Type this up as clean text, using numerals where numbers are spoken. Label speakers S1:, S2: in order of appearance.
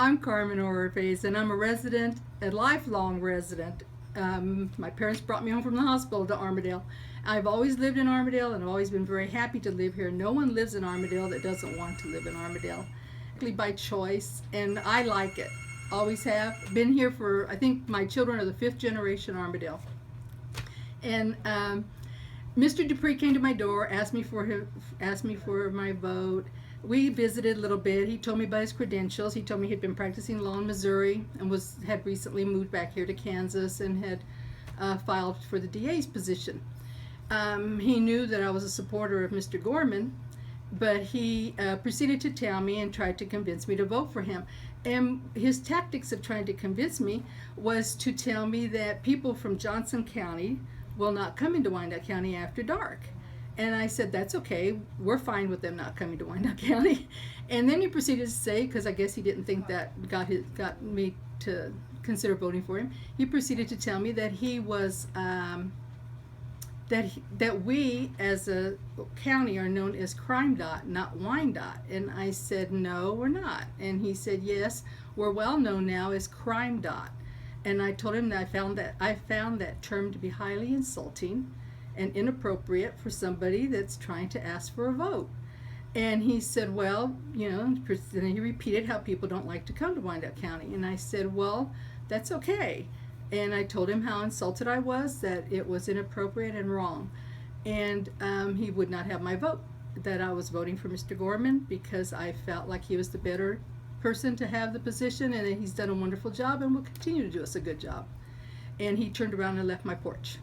S1: I'm Carme Oropeza, and I'm a lifelong resident. My parents brought me home from the hospital to Armadale. I've always lived in Armadale, and I've always been very happy to live here. No one lives in Armadale that doesn't want to live in Armadale, by choice, and I like it. Always have. Been here for, I think my children are the 5th generation Armadale. And Mr. Dupree came to my door, asked me for my vote. We visited a little bit. He told me about his credentials. He told me he'd been practicing law in Missouri and had recently moved back here to Kansas and had filed for the DA's position. He knew that I was a supporter of Mr. Gorman, but he proceeded to tell me and tried to convince me to vote for him. And his tactics of trying to convince me was to tell me that people from Johnson County will not come into Wyandotte County after dark. And I said, that's okay, we're fine with them not coming to Wyandotte County. And then he proceeded to say, because I guess he didn't think that got me to consider voting for him, he proceeded to tell me that he was, that we as a county are known as Crime Dot, not Wyandotte. And I said, no, we're not. And he said, yes, we're well known now as Crime Dot. And I told him that I found that term to be highly insulting and inappropriate for somebody that's trying to ask for a vote. And he said, well, and he repeated how people don't like to come to Wyandotte County. And I said, well, that's okay. And I told him how insulted I was, that it was inappropriate and wrong. And he would not have my vote, that I was voting for Mr. Gorman because I felt like he was the better person to have the position, and that he's done a wonderful job and will continue to do us a good job. And he turned around and left my porch.